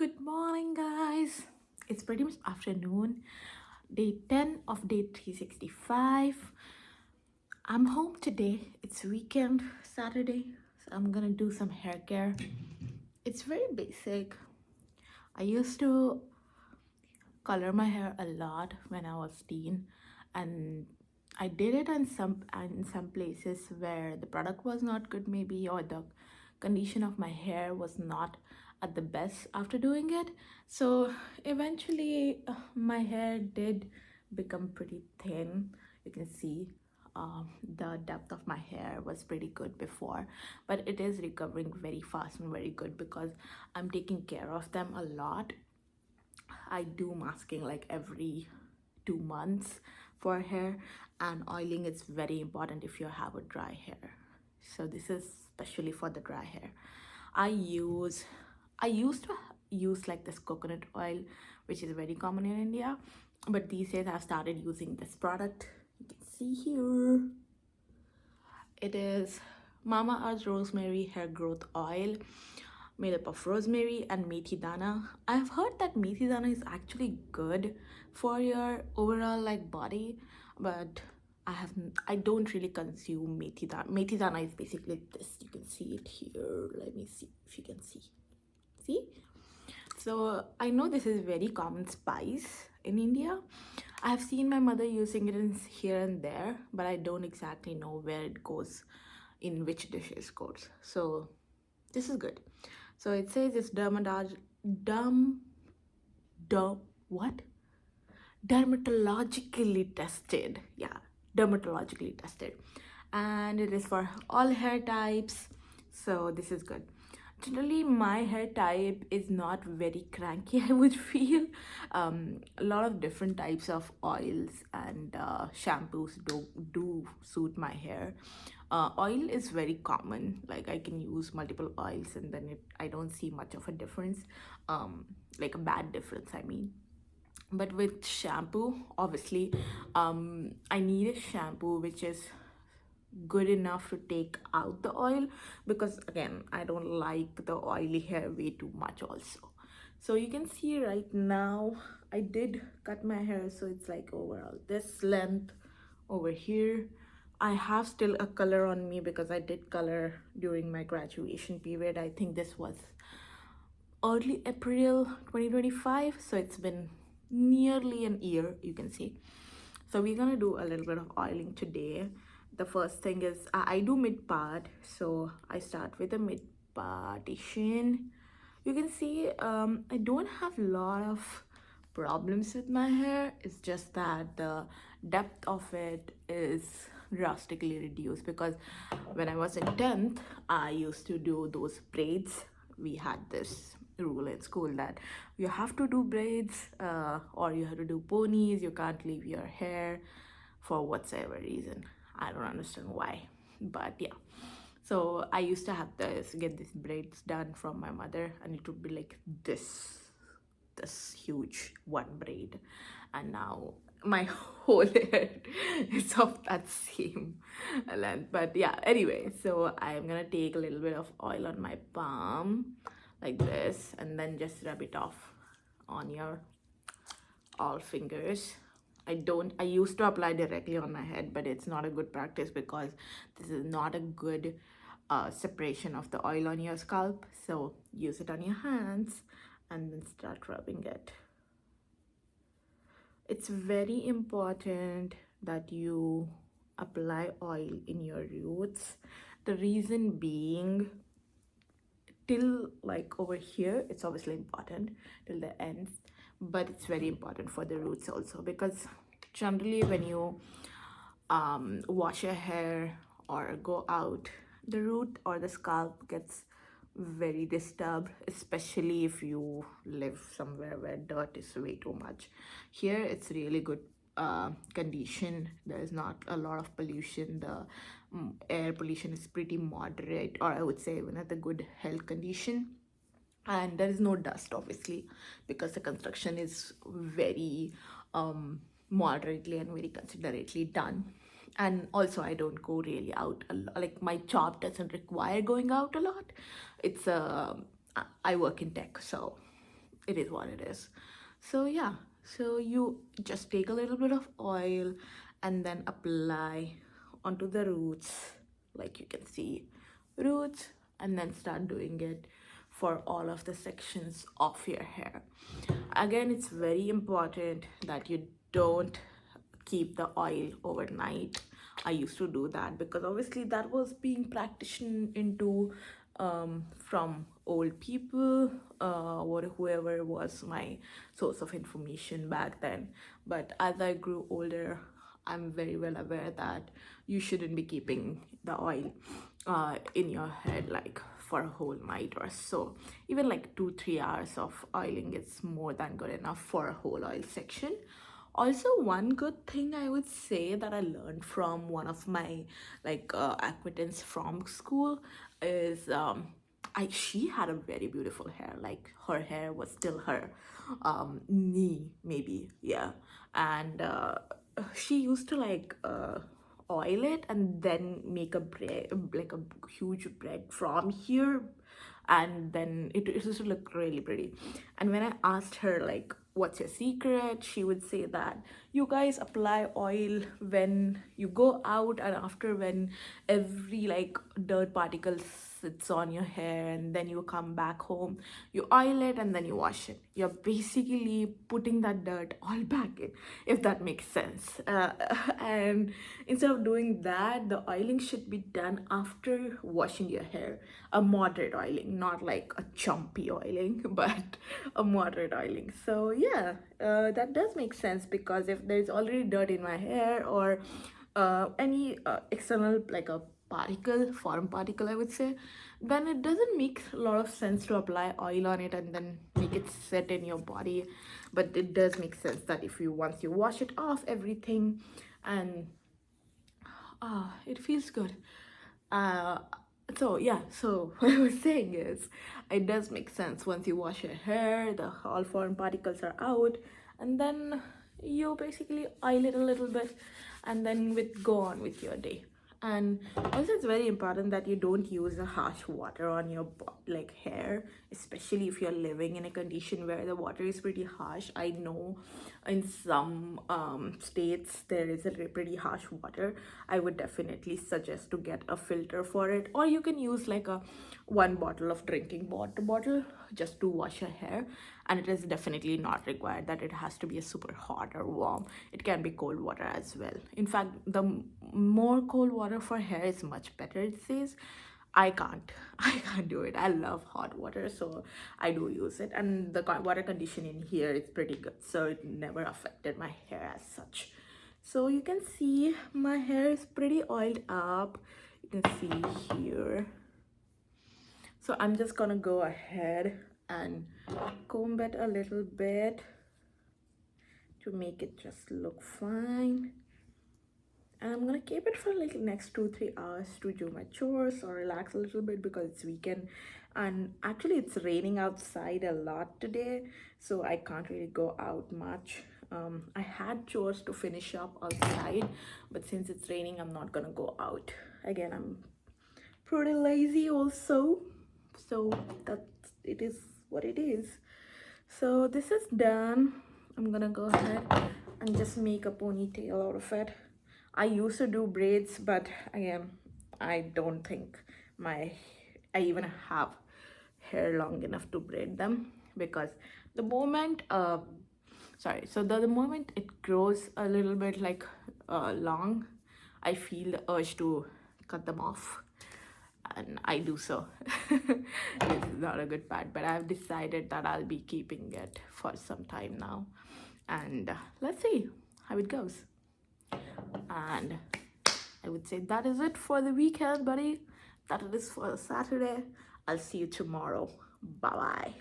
Good morning, guys. It's pretty much afternoon, day 10 of day 365. I'm home today. It's weekend, Saturday, so I'm gonna do some hair care. It's very basic. I used to color my hair a lot when I was teen, and I did it in some places where the product was not good, maybe, or the condition of my hair was not at the best after doing it. So eventually, my hair did become pretty thin. You can see the depth of my hair was pretty good before, but it is recovering very fast and very good because I'm taking care of them a lot. I do masking like every 2 months for hair, and oiling is very important if you have a dry hair. So this is especially for the dry hair. I used to use like this coconut oil, which is very common in India, but these days I've started using this product. You can see here. It is Mama Earth Rosemary Hair Growth Oil, made up of rosemary and methi dana. I've heard that methi dana is actually good for your overall like body, but I don't really consume methi dana. Methi dana is basically this. You can see it here. Let me see if you can see. See? So I know this is very common spice in India. I have seen my mother using it in here and there, but I don't exactly know where it goes, in which dishes goes. So this is good. So it says it's what? Dermatologically tested. Yeah, dermatologically tested. And it is for all hair types. So this is good. Generally, my hair type is not very cranky, I would feel. A lot of different types of oils and shampoos do suit my hair. Oil is very common. Like I can use multiple oils and then I don't see much of a difference. Like a bad difference, I mean. But with shampoo, obviously, I need a shampoo which is good enough to take out the oil, because again, I don't like the oily hair way too much also. So you can see right now I did cut my hair, so it's like overall this length over here. I have still a color on me because I did color during my graduation period. I think this was early April 2025, so it's been nearly an year, you can see. So we're gonna do a little bit of oiling today. The first thing is I do mid part, so I start with a mid partition. You can see I don't have a lot of problems with my hair. It's just that the depth of it is drastically reduced, because when I was in 10th, I used to do those braids. We had this rule in school that you have to do braids, or you have to do ponies. You can't leave your hair for whatsoever reason. I don't understand why, but yeah. So I used to have get these braids done from my mother, and it would be like this huge one braid, and now my whole hair is of that same length. But yeah, anyway, so I'm gonna take a little bit of oil on my palm like this, and then just rub it off on your all fingers. I used to apply directly on my head, but it's not a good practice because this is not a good separation of the oil on your scalp. So use it on your hands and then start rubbing it. It's very important that you apply oil in your roots. The reason being, till like over here, it's obviously important till the ends, but it's very important for the roots also, because generally when you wash your hair or go out, the root or the scalp gets very disturbed, especially if you live somewhere where dirt is way too much. Here it's really good condition. There is not a lot of pollution. The air pollution is pretty moderate, or I would say even at a good health condition, and there is no dust obviously, because the construction is very moderately and very considerately done. And also I don't go really out a lot. Like my job doesn't require going out a lot. It's I work in tech, so it is what it is. So yeah, so you just take a little bit of oil and then apply onto the roots, like you can see, roots, and then start doing it for all of the sections of your hair. Again, it's very important that you don't keep the oil overnight. I used to do that because obviously that was being practiced into from old people, or whoever was my source of information back then. But as I grew older, I'm very well aware that you shouldn't be keeping the oil in your head like for a whole night or so. Even like 2-3 hours of oiling is more than good enough for a whole oil section. Also, one good thing I would say that I learned from one of my like acquaintance from school is she had a very beautiful hair. Like her hair was still her knee maybe, yeah. And she used to like oil it and then make a bread, like a huge bread from here, and then it used to look really pretty. And when I asked her like what's your secret, she would say that you guys apply oil when you go out and after, when every like dirt particle sits on your hair, and then you come back home, you oil it and then you wash it. You're basically putting that dirt all back in, if that makes sense. And instead of doing that, the oiling should be done after washing your hair. A moderate oiling, not like a chumpy oiling, but a moderate oiling. So yeah, that does make sense, because if there's already dirt in my hair, or any external like a particle, foreign particle I would say, then it doesn't make a lot of sense to apply oil on it and then make it set in your body. But it does make sense that if you, once you wash it off everything, and it feels good. uh so yeah, so what I was saying is, it does make sense, once you wash your hair, the all foreign particles are out, and then you basically oil it a little bit, and then go on with your day. And also, it's very important that you don't use a harsh water on your like hair, especially if you're living in a condition where the water is pretty harsh. I know in some states there is a pretty harsh water. I would definitely suggest to get a filter for it, or you can use like a one bottle of drinking water bottle just to wash your hair. And it is definitely not required that it has to be a super hot or warm. It can be cold water as well. In fact, the more cold water for hair is much better, it says. I can't do it. I love hot water, so I do use it. And the water conditioning here is pretty good, so it never affected my hair as such. So you can see my hair is pretty oiled up. You can see here. So I'm just gonna go ahead and comb it a little bit to make it just look fine. And I'm gonna keep it for like next 2-3 hours to do my chores or relax a little bit, because it's weekend. And actually it's raining outside a lot today, so I can't really go out much. I had chores to finish up outside, but since it's raining, I'm not gonna go out. Again, I'm pretty lazy also, so that it is what it is. So this is done. I'm gonna go ahead and just make a ponytail out of it. I used to do braids, but again, I don't think I even have hair long enough to braid them, because the moment the moment it grows a little bit like long, I feel the urge to cut them off, and I do so. This is not a good part, but I've decided that I'll be keeping it for some time now, and let's see how it goes. And I would say that is it for the weekend, buddy. That it is for Saturday. I'll see you tomorrow. Bye bye.